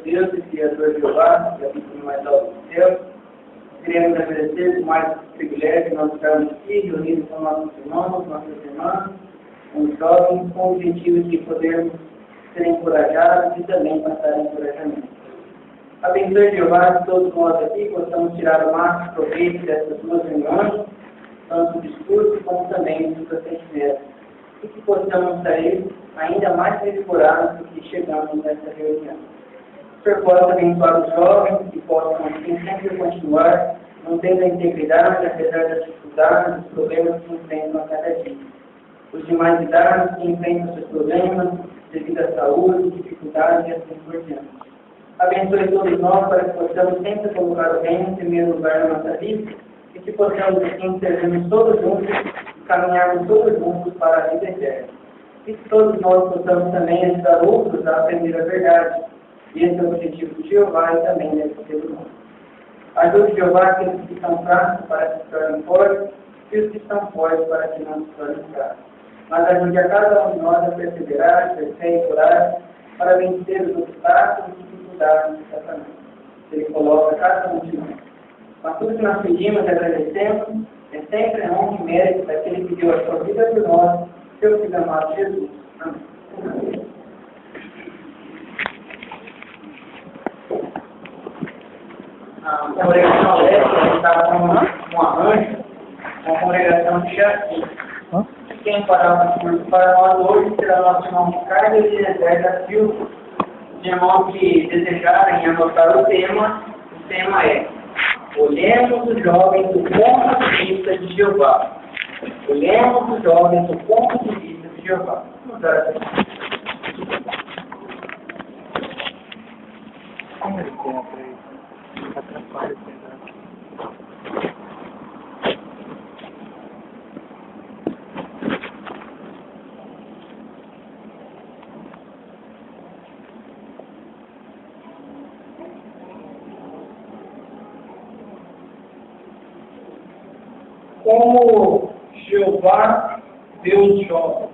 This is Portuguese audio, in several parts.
Deus e Criador de Jeová, que habita no mais alto do céu. Queremos agradecer por mais esse privilégio que nós estamos aqui, reunidos com nossos irmãos, nossas irmãs, os jovens, com o objetivo de podermos ser encorajados e também passar encorajamento. Abençoe Jeová todos nós aqui, possamos tirar o máximo proveito dessas duas reuniões, tanto do discurso como também do procedimento, e que possamos sair ainda mais revigораdos do que chegamos nessa reunião. O Senhor possa abençoar os jovens que possam assim sempre continuar mantendo a integridade, apesar das dificuldades, dos problemas que enfrentam a cada dia. Os demais idades que enfrentam seus problemas devido à saúde, dificuldades e assim por diante. Abençoe todos nós para que possamos sempre colocar o reino em primeiro lugar na nossa vida e que possamos assim servirmos todos juntos e caminharmos todos juntos para a vida eterna. E que todos nós possamos também ajudar outros a aprender a verdade. E esse é o objetivo de Jeová e também desse ser humano. Ajude Jeová aqueles que estão fracos para que se tornem fortes e os que estão fortes para que não se tornem fracos. Mas ajude a cada um de nós a perseverar, crescer e curar para vencer os obstáculos e dificuldades de Satanás. Ele coloca cada um de nós. Mas tudo que nós pedimos e agradecemos é sempre a honra e mérito daquele que deu a sua vida por nós, seu Filho amado Jesus. Amém. A congregação Leste estava com um arranjo, uma congregação de Jaci. Quem fará o curso para nós hoje será nosso irmão Carlos Eliezer da Silva. Os irmãos que desejarem anotar o tema é: olhemos os jovens do ponto de vista de Jeová. Olhemos os jovens do ponto de vista de Jeová. Vamos orar aqui. Como ele tem para isso? Atrapalha o Como Jeová vê os jovens.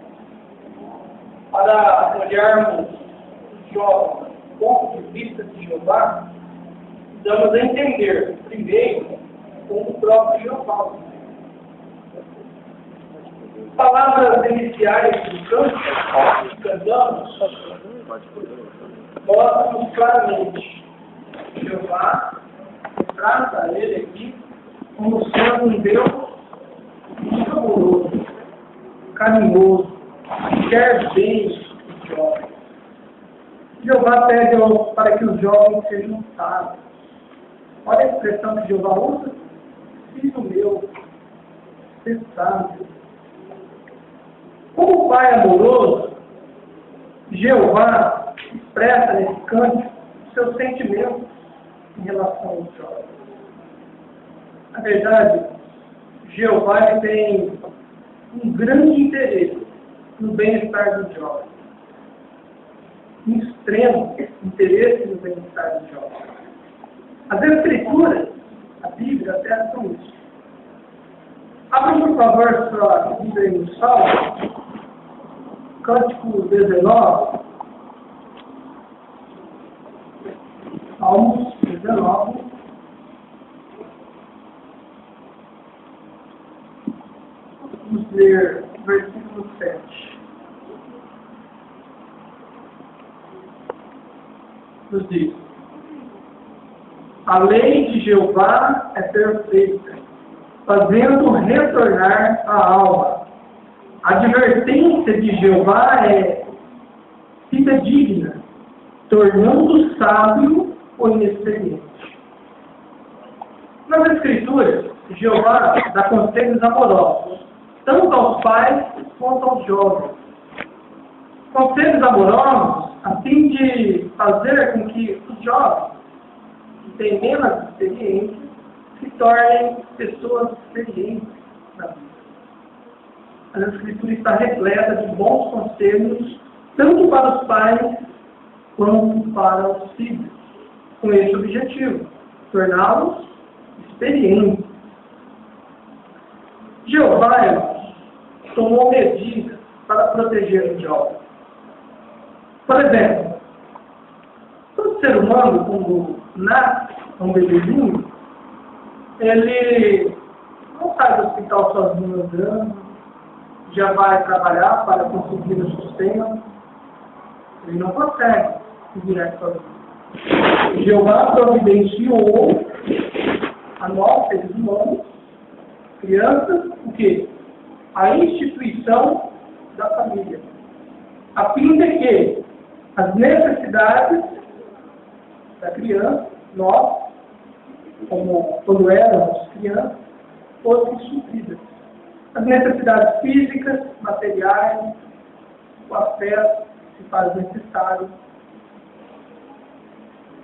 Para olharmos os jovens do ponto de vista de Jeová, precisamos entender, primeiro, como o próprio Jeová. Palavras iniciais do canto que cantamos mostram claramente que Jeová trata ele aqui como sendo um Deus muito amoroso, carinhoso, quer bem os jovens. Jeová pede para que os jovens sejam sábios. Olha a expressão que Jeová usa: filho meu, ser sábio. Como Pai amoroso, Jeová expressa nesse canto seus sentimentos em relação aos jovens. Na verdade, Jeová tem um grande interesse no bem-estar dos jovens. em extremo interesse no bem-estar dos jovens. As Escrituras, a Bíblia, atestam isso. Abra, por favor, sua Bíblia aí no Salmo, Cântico 19. Salmos 19. Vamos ler o versículo 7. Nos diz: a lei de Jeová é perfeita, fazendo retornar a alma. A advertência de Jeová é fidedigna, tornando sábio o inexperiente. Nas Escrituras, Jeová dá conselhos amorosos, tanto aos pais quanto aos jovens. Conselhos amorosos a fim de fazer com que os jovens, que têm menos experiência, se tornem pessoas experientes na vida. A Escritura está repleta de bons conselhos, tanto para os pais quanto para os filhos, com esse objetivo, torná-los experientes. Jeová, irmãos, tomou medidas para proteger os jovens. Por exemplo, todo ser humano, quando nasce, um bebezinho, ele não sai do hospital sozinho andando, já vai trabalhar para conseguir o sustento. Ele não consegue se virar sozinho. Jeová providenciou a nós, seres humanos, crianças, o quê? A instituição da família. A fim de que as necessidades da criança, nós, como quando éramos crianças, fossem supridas. As necessidades físicas, materiais, o afeto que se faz necessário.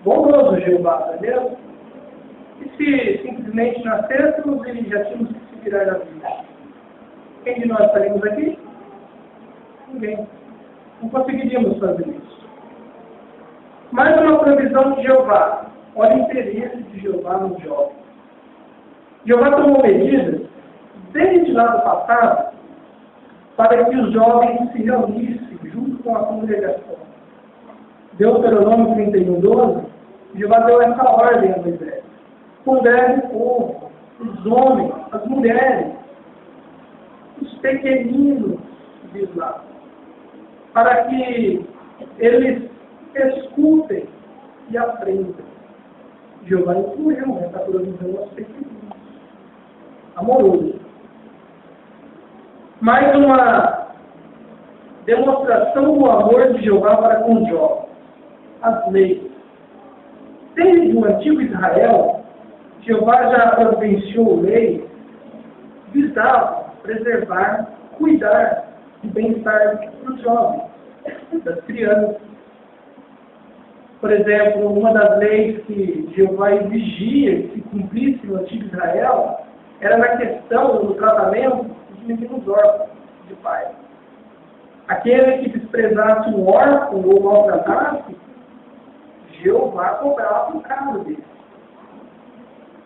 Bondoso Jeová, não é mesmo? E se simplesmente nascêssemos e já tínhamos que se virar na vida? Quem de nós estaríamos aqui? Ninguém. Não conseguiríamos fazer isso. Mais uma provisão de Jeová. Olha o interesse de Jeová nos jovens. Jeová tomou medidas, desde lá do passado, para que os jovens se reunissem junto com a congregação. Deuteronômio 31:12, Jeová deu essa ordem a Moisés: congregue o povo, os homens, as mulheres, os pequeninos, diz lá, para que eles escutem e aprendam. Jeová incluiu essa provisão aos pequeninos. Amoroso. Mais uma demonstração do amor de Jeová para com os jovens. As leis. Desde o antigo Israel, Jeová já providenciou leis que visavam preservar, cuidar do bem-estar dos jovens, das crianças. Por exemplo, uma das leis que Jeová exigia que se cumprisse no antigo Israel era na questão do tratamento dos meninos órfãos de pai. Aquele que desprezasse um órfão ou maltratasse, Jeová cobrava um caso dele.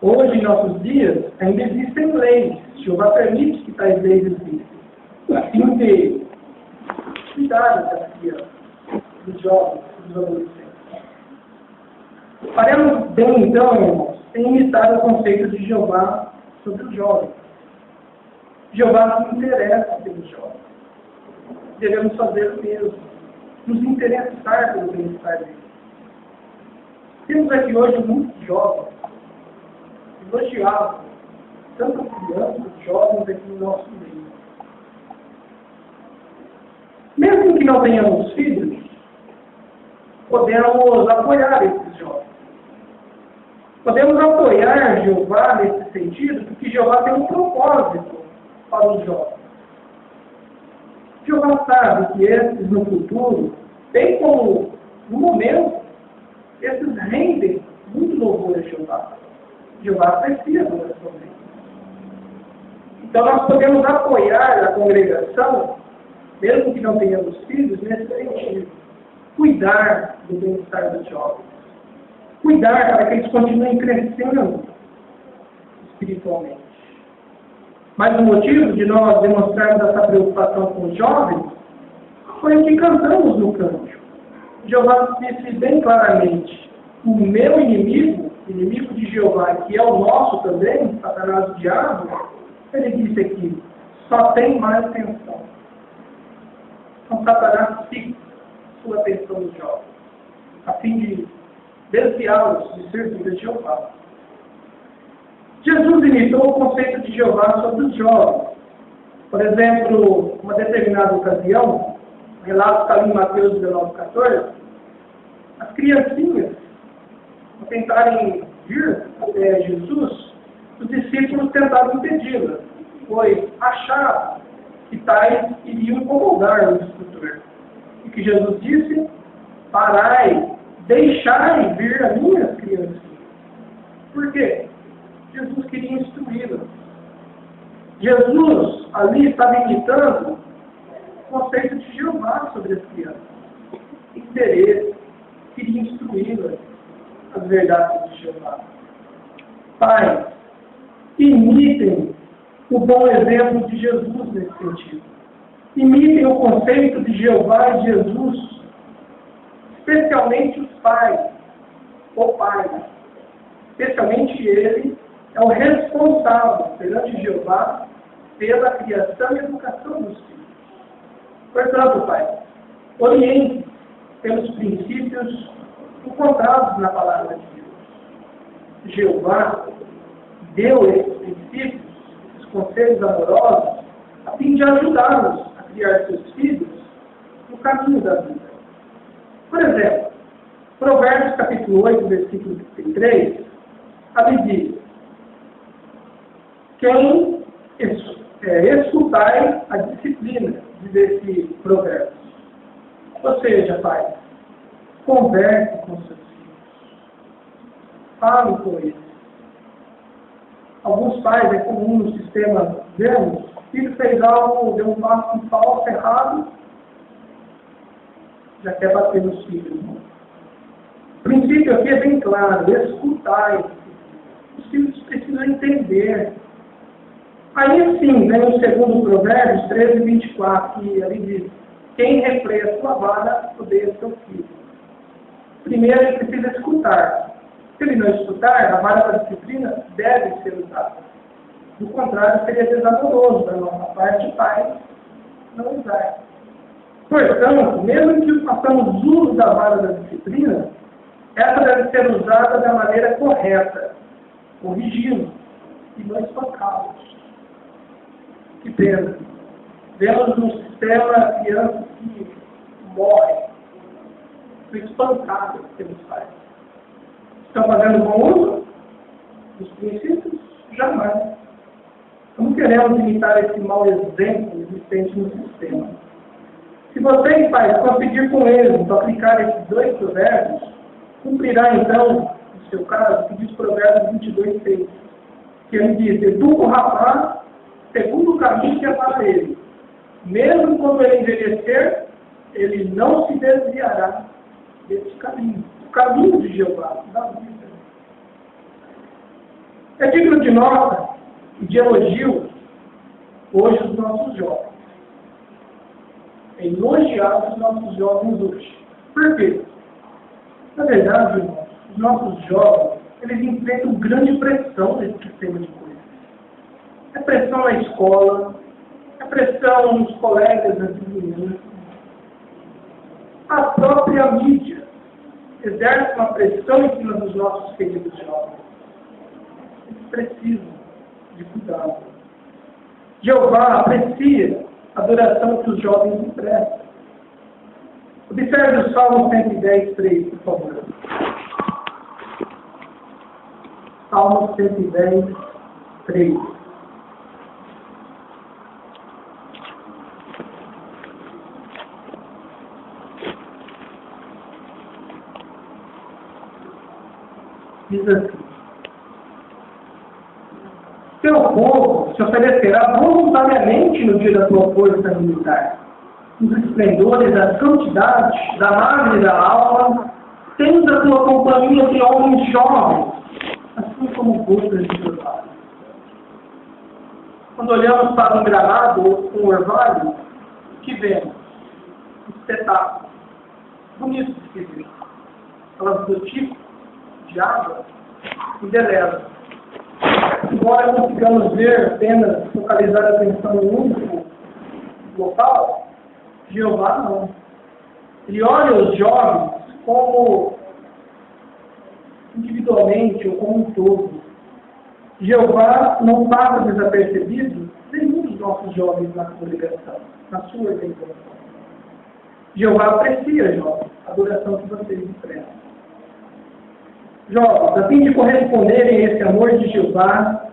Hoje, em nossos dias, ainda existem leis. Jeová permite que tais leis existam, a fim de cuidar das crianças, dos jovens, dos adolescentes. Faremos bem, então, irmãos, em imitar o conceito de Jeová sobre os jovens. Jeová se interessa pelos jovens. Devemos fazer o mesmo. Nos interessar pelo bem-estar deles. Temos aqui hoje muitos jovens elogiados, tanto crianças, jovens aqui no nosso meio. Mesmo que não tenhamos filhos, podemos apoiar esses jovens. Podemos apoiar Jeová nesse sentido, porque Jeová tem um propósito para os jovens. Jeová sabe que esses no futuro, bem como no momento, esses rendem muito louvor a Jeová. Jeová aprecia a adoração dele. Então nós podemos apoiar a congregação, mesmo que não tenhamos filhos, nesse sentido. cuidar do bem-estar dos jovens. Cuidar para que eles continuem crescendo espiritualmente. Mas o motivo de nós demonstrarmos essa preocupação com os jovens foi o que cantamos no cântico. Jeová disse bem claramente: o meu inimigo, inimigo de Jeová, que é o nosso também, Satanás, o diabo, ele disse aqui, só tem mais atenção. Então Satanás fixa sua atenção nos jovens, a fim de desviá-los de servir a Jeová. Jesus limitou o conceito de Jeová sobre os jovens. Por exemplo, uma determinada ocasião, o relato está ali em Mateus 19:14, as criancinhas, ao tentarem vir até Jesus, os discípulos tentaram impedi-la, pois acharam que tais iriam incomodar o instrutor. E que Jesus disse: parai, deixai vir as minhas crianças. Por quê? Jesus queria instruí-las. Jesus ali estava imitando o conceito de Jeová sobre as crianças. Interesse, queria instruí-las as verdades de Jeová. Pais, imitem o bom exemplo de Jesus nesse sentido. Imitem o conceito de Jeová e Jesus, especialmente os pais, o pai. Especialmente ele é o responsável perante Jeová pela criação e educação dos filhos. Portanto, pai, oriente pelos princípios encontrados na palavra de Deus. Jeová deu esses princípios, esses conselhos amorosos, a fim de ajudá-los a criar seus filhos no caminho da vida. Por exemplo, Provérbios capítulo 8, versículo 33, ali diz: quem escutai a disciplina desse provérbio. Ou seja, pai, converse com seus filhos. Fale com eles. Alguns pais, é comum no sistema vermos, o filho fez algo, deu um passo em falso, errado, já quer bater nos filhos. O princípio aqui é bem claro: escutai. Os filhos precisam entender. Aí sim, vem o segundo Provérbios 13, 24, que ali diz: quem repreende a sua vara, odeia seu filho. Primeiro, ele precisa escutar. Se ele não escutar, a vara da disciplina deve ser usada. Do contrário, seria desaboroso da nossa parte, pai, não usar. Portanto, mesmo que façamos uso da vara da disciplina, essa deve ser usada da maneira correta, corrigindo e não espancá-los. Que pena. Vemos no sistema crianças que morrem, espancadas pelos pais. Estão fazendo bom uso dos princípios? Jamais. Não queremos imitar esse mau exemplo existente no sistema. Se vocês, pais, conseguir com eles aplicar esses dois provérbios, cumprirá então, no seu caso, o que diz Provérbios 22, 6, que ele diz: educa o rapaz segundo o caminho que é para ele. Mesmo quando ele envelhecer, ele não se desviará desse caminho. O caminho de Jeová, da vida. É digno de nota e de elogio hoje os nossos jovens. É elogiar os nossos jovens hoje. Por quê? Na verdade, irmãos, os nossos jovens, eles enfrentam grande pressão nesse sistema de coisas. É pressão na escola, é pressão nos colegas, nas vizinhanças. A própria mídia exerce uma pressão em cima dos nossos queridos jovens. Eles precisam de cuidado. Jeová aprecia a adoração que os jovens emprestam. Observe o Salmo 110, 3, por favor. Salmo 110, 3. Diz assim: teu povo se oferecerá voluntariamente no dia da tua força militar, nos esplendores da santidade, da madre e da alma, tens a tua companhia de homens jovens, assim como gotas de orvalho. Quando olhamos para um gramado ou um orvalho, o que vemos? Um espetáculo. Bonito de se ver. Aquelas gotículas de água embelezam. Embora consigamos ver apenas focalizar a atenção em um único local, Jeová não. Ele olha os jovens como individualmente ou como um todo. Jeová não passa desapercebido nenhum dos nossos jovens na congregação, na sua organização. Jeová aprecia, jovens, a adoração que vocês enfrentam. Jovens, a fim de corresponderem a esse amor de Jeová,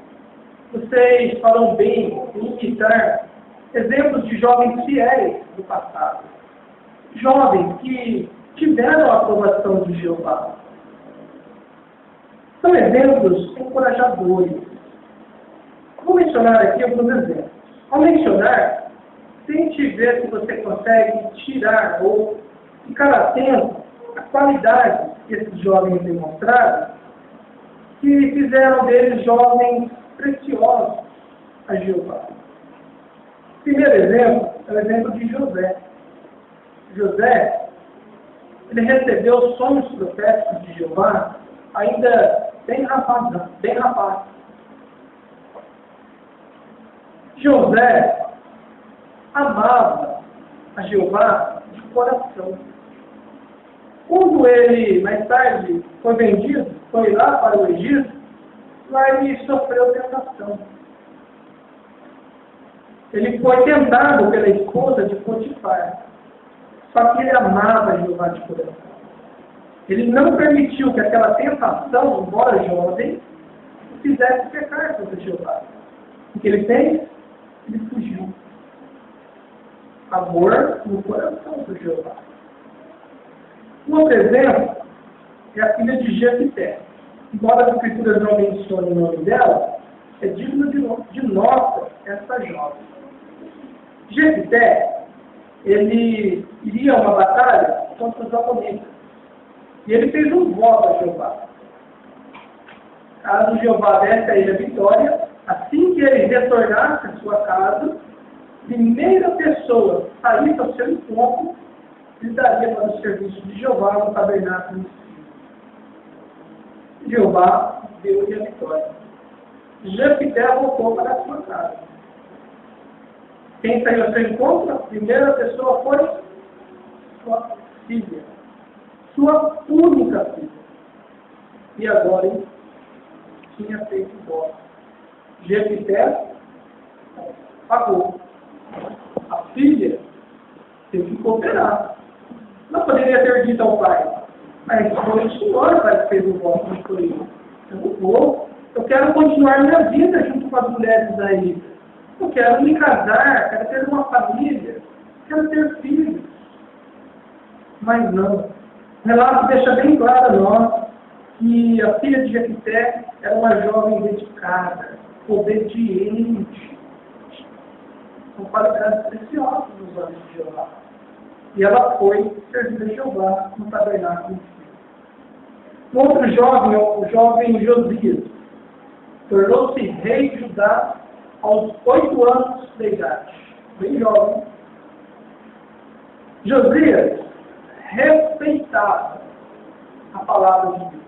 vocês farão bem em imitar exemplos de jovens fiéis do passado. Jovens que tiveram a aprovação de Jeová. São exemplos encorajadores. Vou mencionar aqui alguns exemplos. Ao mencionar, tente ver se você consegue tirar ou ficar atento à qualidade que esses jovens demonstraram, que fizeram deles jovens preciosos a Jeová. O primeiro exemplo é o exemplo de José. José, ele recebeu sonhos proféticos de Jeová ainda bem rapaz. José amava a Jeová de coração. Quando ele, mais tarde, foi vendido, foi lá para o Egito, lá ele sofreu tentação. Ele foi tentado pela esposa de Potifar. Só que ele amava Jeová de coração. Ele não permitiu que aquela tentação, embora jovem, o fizesse pecar contra Jeová. O que ele fez? Ele fugiu. Amor no coração do Jeová. Um outro exemplo é a filha de Jefité. Embora as escrituras não mencionem o nome dela, é digno de nota essa jovem. Jefité, ele iria a uma batalha contra os amonitas. E ele fez um voto a Jeová. Caso Jeová desse a ele a vitória, assim que ele retornasse à sua casa, a primeira pessoa que saísse ao seu encontro, ele daria para o serviço de Jeová no tabernáculo. Jeová deu-lhe a vitória. Jefité voltou para a sua casa. Quem saiu ao seu encontro, a primeira pessoa foi sua filha. Sua única filha. E agora ele tinha feito voto. Jefité pagou. A filha teve que cooperar. Não poderia ter dito ao pai, mas foi o senhor pai, que fez o voto, não foi eu. Eu não vou. Eu quero continuar minha vida junto com as mulheres daí. Eu quero me casar, quero ter uma família, quero ter filhos. Mas não. O relato deixa bem claro a nós que a filha de Jefité era uma jovem dedicada, obediente, com qualidades preciosas nos olhos de Jeová. E ela foi servir a Jeová no tabernáculo. Um outro jovem, o jovem Josias, tornou-se rei de Judá aos 8 anos de idade. Bem jovem. Josias respeitava a palavra de Deus.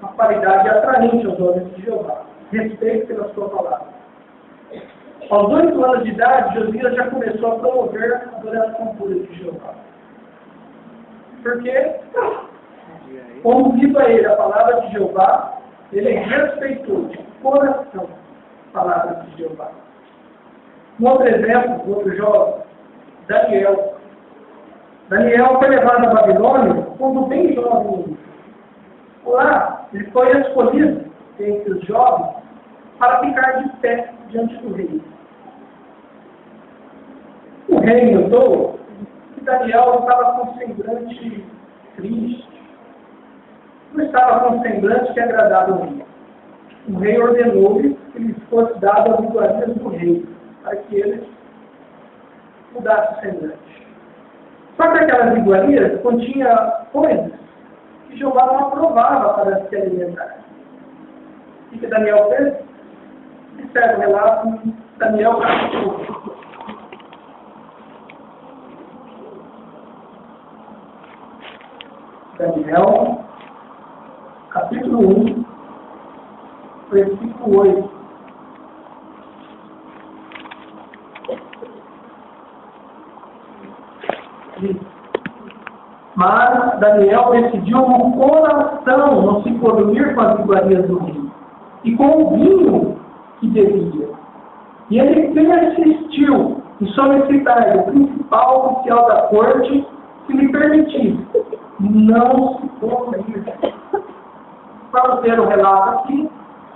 Uma qualidade atraente aos olhos de Jeová. Respeito pela sua palavra. Aos 8 anos de idade, Josias já começou a promover a adoração pura de Jeová. Porque, como viu a ele a palavra de Jeová, ele respeitou de coração a palavra de Jeová. Um outro exemplo, outro jovem, Daniel. Daniel foi levado à Babilônia quando bem jovem. Lá, ele foi escolhido entre os jovens para ficar de pé diante do rei. O rei notou que Daniel estava com um semblante triste. Não estava com um semblante que agradava ao rei. O rei ordenou-lhe que lhe fosse dado as iguarias do rei, para que ele mudasse o semblante. Só que aquelas iguarias continham coisas que Jeová não aprovava para se alimentar. O que Daniel fez? Observe o relato em Daniel capítulo 1. Daniel, capítulo 1, versículo 8. Mas Daniel decidiu no coração não se dormir com as iguarias do rei e com o vinho que bebia. E ele persistiu em solicitar o principal oficial da corte que lhe permitisse não se dormir. Vamos ver o relato aqui.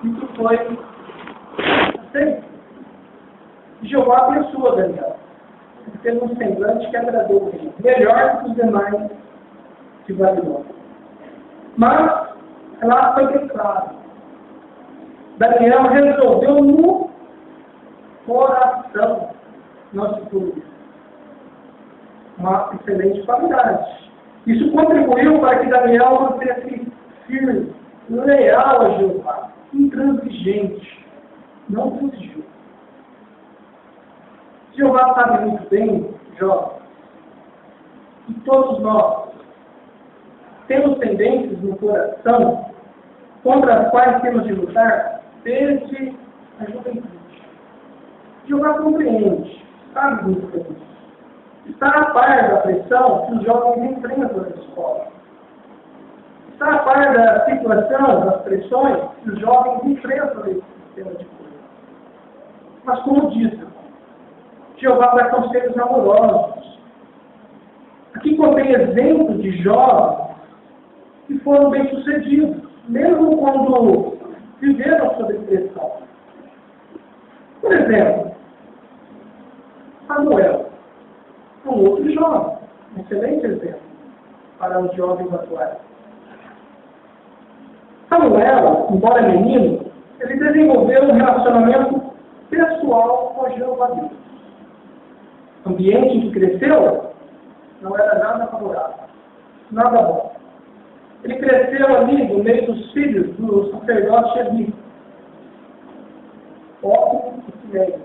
Isso foi aceito. Jeová abençoou Daniel. Ele teve um semblante que agradou o rei, melhor que os demais de Babilônia. Mas, ela foi bem claro. Daniel resolveu no coração não se dormir. Uma excelente qualidade. Isso contribuiu para que Daniel mantesse firme, leal a Jeová, intransigente, não fugiu. Jeová sabe muito bem, jovens, que todos nós temos tendências no coração contra as quais temos de lutar desde a juventude. Jeová compreende, sabe muito bem isso. Está a par da pressão que os jovens enfrentam na escola. Está a par da situação, das pressões que os jovens enfrentam nesse sistema de coisa. Mas como disse, Jeová dá conselhos amorosos. Aqui contém exemplos de jovens que foram bem-sucedidos, mesmo quando viveram sob pressão. Por exemplo, Samuel, um outro jovem, um excelente exemplo para os jovens atuais. Samuel, embora menino, ele desenvolveu um relacionamento pessoal com Jeová Deus. O ambiente em que cresceu não era nada favorável, nada bom. Ele cresceu ali no meio dos filhos do sacerdote Eli, homens e mulheres,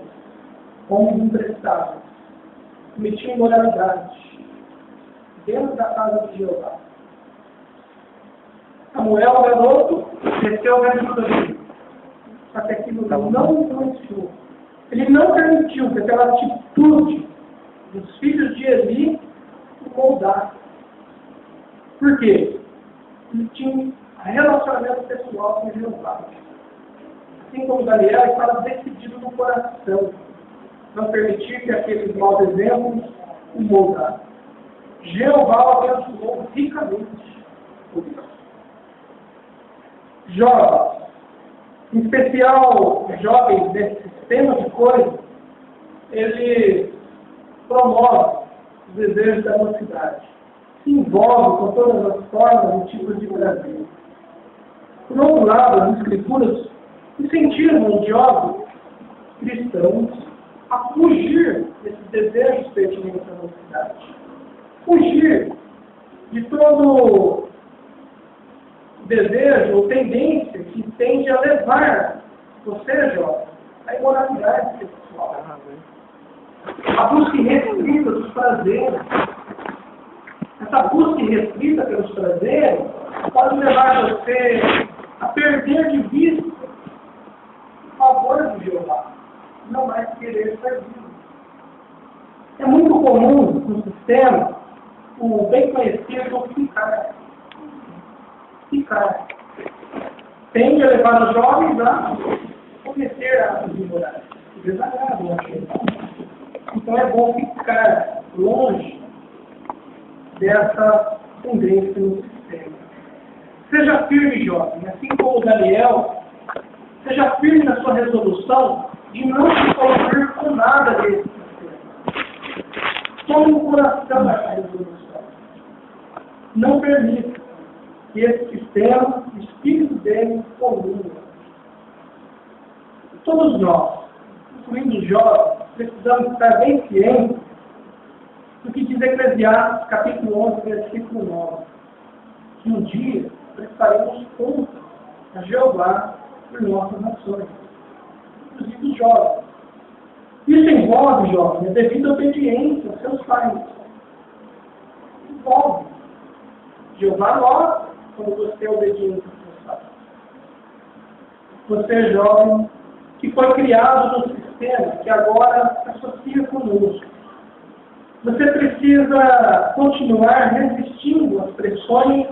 homens imprestáveis, cometiam imoralidade dentro da casa de Jeová. Samuel, garoto, cresceu dentro do Eli, só que aquilo não influenciou. Ele não permitiu que aquela atitude dos filhos de Eli o moldasse. Por quê? Ele tinha um relacionamento pessoal com Jeová. Assim como Daniel, estava decidido no coração não permitir que aqueles maus exemplos o moldassem. Jeová o abençoou ricamente. Jovens, em especial jovens desse sistema de coisas, ele promove os desejos da mocidade. Se envolve com todas as formas e tipos de prazer. Por outro lado, as Escrituras incentivam os jovens cristãos a fugir desses desejos pertinentes à mocidade. Fugir de todo desejo ou tendência que tende a levar você, jovem, à imoralidade sexual. A busca irrestrita dos prazeres. Essa busca irrestrita pelos prazeres pode levar você a perder de vista o favor de Jeová, não mais querer servir. É muito comum no sistema o bem conhecido ficar. Ficar. Tende a levar os jovens a cometer atos imorais, que desagradam a Jeová. Então é bom ficar longe dessa tendência no sistema. Seja firme, jovem, assim como Daniel, seja firme na sua resolução de não se envolver com nada desse sistema. Tome o coração dessa resolução. Não permita que esse sistema, o espírito dele, polua. Todos nós, incluindo os jovens, precisamos estar bem cientes Diz Eclesiastes, capítulo 11, versículo 9, que um dia prestaremos conta a Jeová por nossas ações, inclusive os jovens. Isso envolve, jovem, a devida obediência aos seus pais. Envolve. Jeová nota quando você é obediente aos seus pais. Você é jovem, que foi criado no sistema que agora se associa conosco. Você precisa continuar resistindo às pressões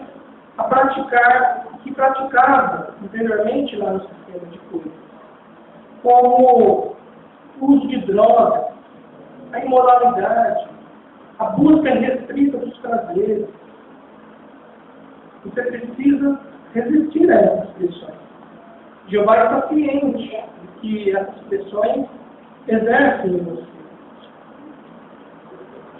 a praticar o que praticava anteriormente lá no sistema de coisas, como o uso de drogas, a imoralidade, a busca irrestrita dos prazeres. Você precisa resistir a essas pressões. Jeová está ciente de que essas pressões exercem em você.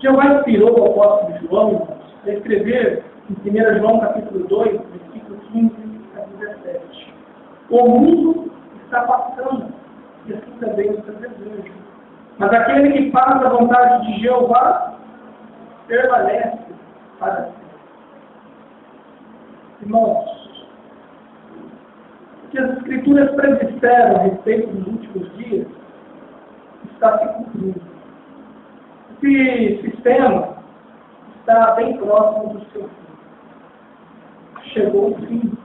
Jeová inspirou o apóstolo João a escrever em 1 João capítulo 2, versículo 15 a 17. O mundo está passando, e assim também os seus desejos. Mas aquele que faz a vontade de Jeová permanece para sempre. Irmãos, o que as Escrituras predisseram a respeito dos últimos dias está se cumprindo. Esse sistema está bem próximo do seu fim. Chegou o fim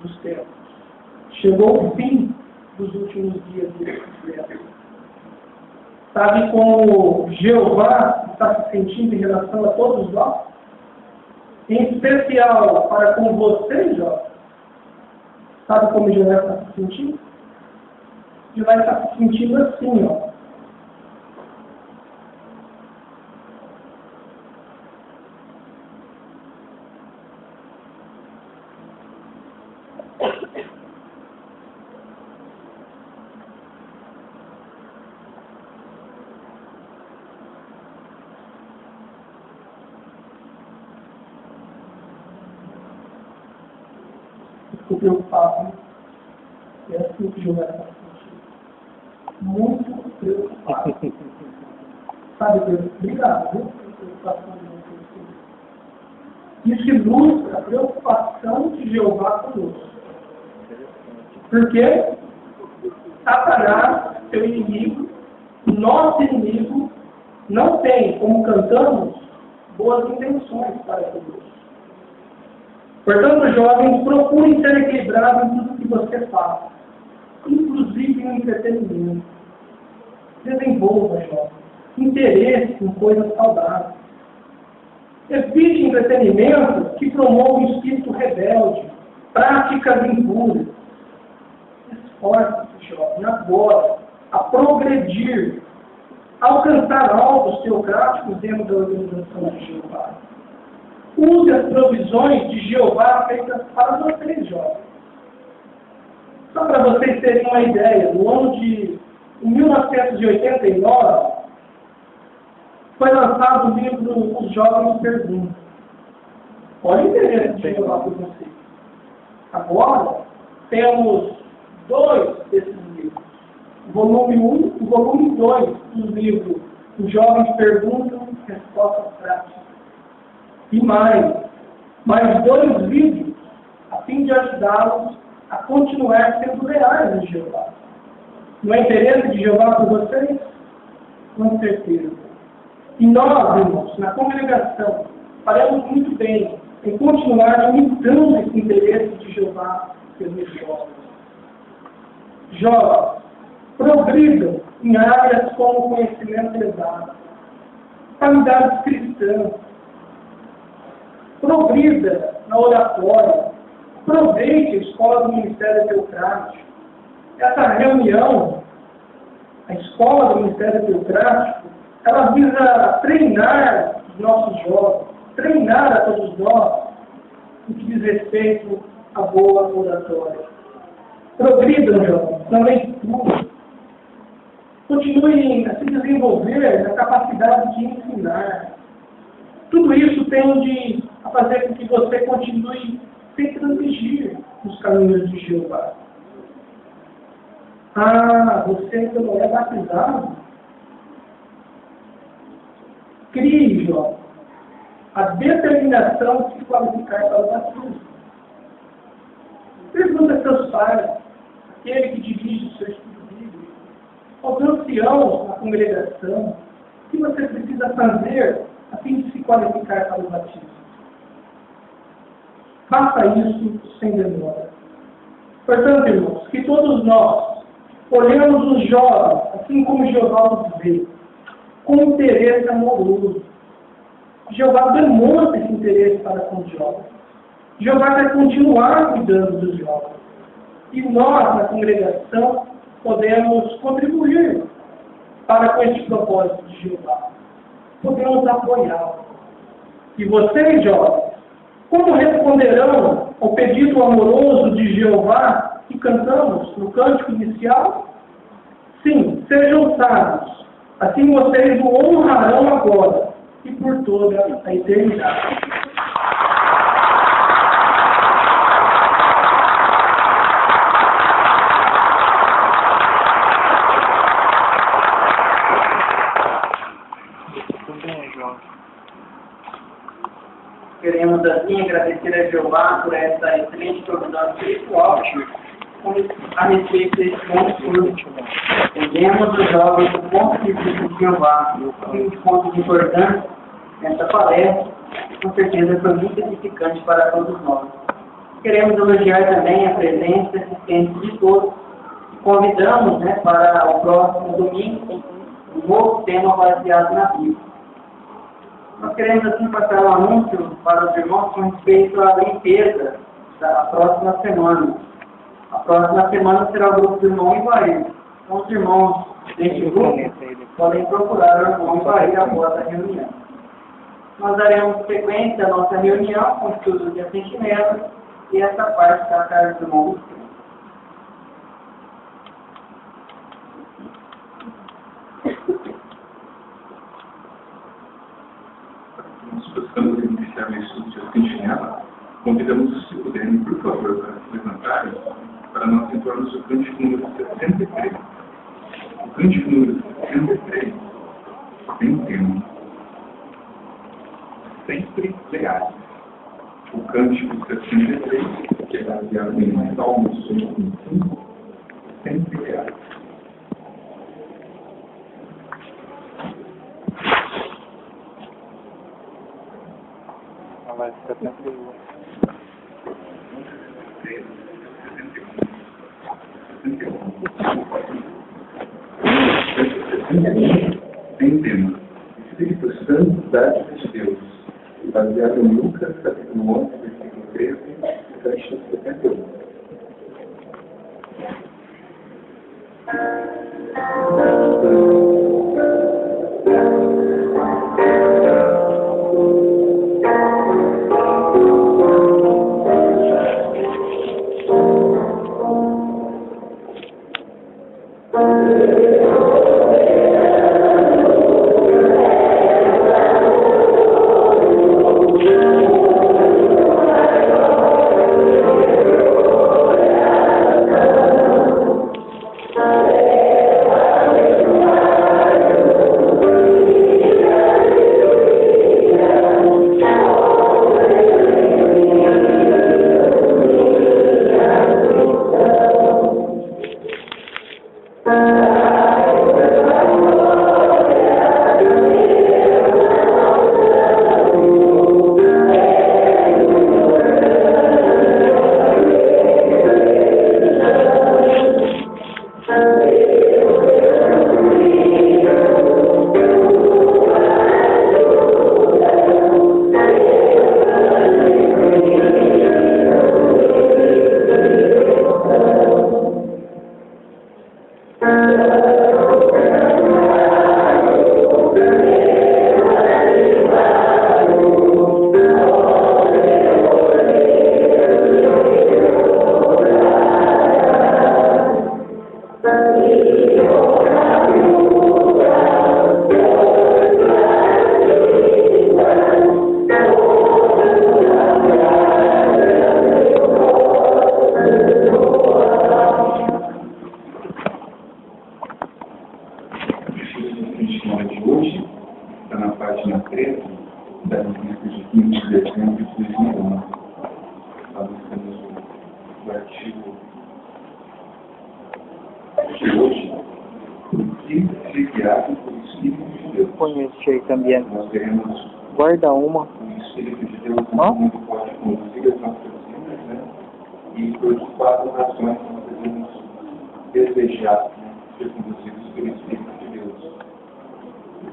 dos tempos. Chegou o fim dos últimos dias desse sistema. Sabe como Jeová está se sentindo em relação a todos nós? Em especial para com você, jovem. Sabe como Jeová está se sentindo? Jeová está se sentindo assim, ó. Estou preocupado. É assim que Jeová está se sentindo. Muito preocupado. Sabe, Deus? Obrigado, viu? Pela preocupação de você. Isso ilustra a preocupação de Jeová conosco. Porque Satanás, seu inimigo, nosso inimigo, não tem, como cantamos, boas intenções para conosco. Portanto, jovens, procurem ser equilibrados em tudo que você faça, inclusive no entretenimento. Desenvolva, jovem, interesse em coisas saudáveis. Evite entretenimento que promova um espírito rebelde, práticas impuras. Esforce-se, jovem, agora, a progredir, alcançar alvos teocráticos dentro da organização de Jeová. Use as provisões de Jeová feitas para vocês, jovens. Só para vocês terem uma ideia, no ano de 1989, foi lançado o livro Os Jovens Perguntam. Olha o interesse de Jeová por vocês. Agora, temos 2 desses livros. O volume 1 e o volume 2 do livro Os Jovens Perguntam, Respostas Práticas. E mais 2 vídeos, a fim de ajudá-los a continuar sendo leais em Jeová. Não é interesse de Jeová por vocês? Com certeza. E nós, irmãos, na congregação, faremos muito bem em continuar imitando esse interesse de Jeová pelos jovens. Jovens, progridam em áreas como o conhecimento exato, qualidades cristãs, progrida na oratória, aproveite a escola do Ministério Teocrático. Essa reunião, a escola do Ministério Teocrático, ela visa treinar os nossos jovens, treinar a todos nós no que diz respeito à boa oratória. Progridam, jovens, na leitura. Continuem a se desenvolver na capacidade de ensinar. Tudo isso tende a fazer com que você continue sem transigir nos caminhos de Jeová. Ah, você ainda não é batizado? Crie, jovem, a determinação de se qualificar para o batismo. Pergunta a seus pais, aquele que dirige o seu estudo bíblico, aos anciãos na congregação, o que você precisa fazer a fim de se qualificar para o batismo. Faça isso sem demora. Portanto, irmãos, que todos nós olhemos os jovens, assim como Jeová os vê, com interesse amoroso. Jeová demonstra esse interesse para com os jovens. Jeová quer continuar cuidando dos jovens. E nós, na congregação, podemos contribuir para com este propósito de Jeová. Podemos apoiá-lo. E vocês, jovens, como responderão ao pedido amoroso de Jeová que cantamos no cântico inicial? Sim, sejam sábios. Assim vocês o honrarão agora e por toda a eternidade. Queremos assim agradecer a Jeová por essa excelente provisão espiritual a respeito desse ponto. Entendemos os jovens o ponto de vista de Jeová, um ponto importante nessa palestra, com certeza foi muito edificante para todos nós. Queremos elogiar também a presença e assistência de todos. Convidamos para o próximo domingo um novo tema baseado na Bíblia. Nós queremos assim passar um anúncio para os irmãos com respeito à limpeza da próxima semana. A próxima semana será o grupo do irmão Ivaí. Então os irmãos deste grupo podem procurar o irmão Ivaí após a reunião. Nós daremos sequência à nossa reunião com o estudo de sentinela e essa parte está a cargo do irmão Luciano. Nós possamos iniciar o estudo de sentinela, convidamos, se puderem, por favor, para se levantarem, para nós entrarmos o cântico número 63. O cântico número 63 tem um tema: sempre leais. O cântico 63, que é baseado em Salmos 105, sempre leais. Vai ficar tranquilo. Tem tema: Espírito Santo, dádiva de Deus, baseado em Lucas, capítulo 11, versículo 13, verso 71. de 15 de dezembro de 2001. Nós temos o artigo de hoje, que criado pelo Espírito de Deus. Conhece aí também. Nós teremos Guarda uma. o Espírito de Deus muito pode conduzir as nossas vidas, né? E por 4 razões nós devemos desejar, né, ser conduzidos pelo Espírito de Deus.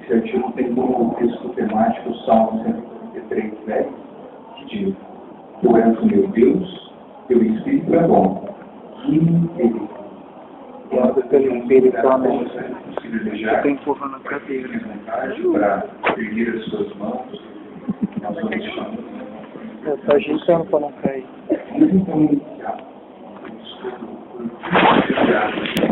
Esse artigo tem como texto temático o Salmo 143, 10, que diz: Tu és o meu Deus, teu Espírito é bom, guie-me ele. Guarda pelo Espírito, amém. Se desejar, Estou empurrando a cadeira. tenha vontade para erguer as suas mãos, nós vamos chamar. Eu estou ajeitando para não cair. Vamos então iniciar o estudo por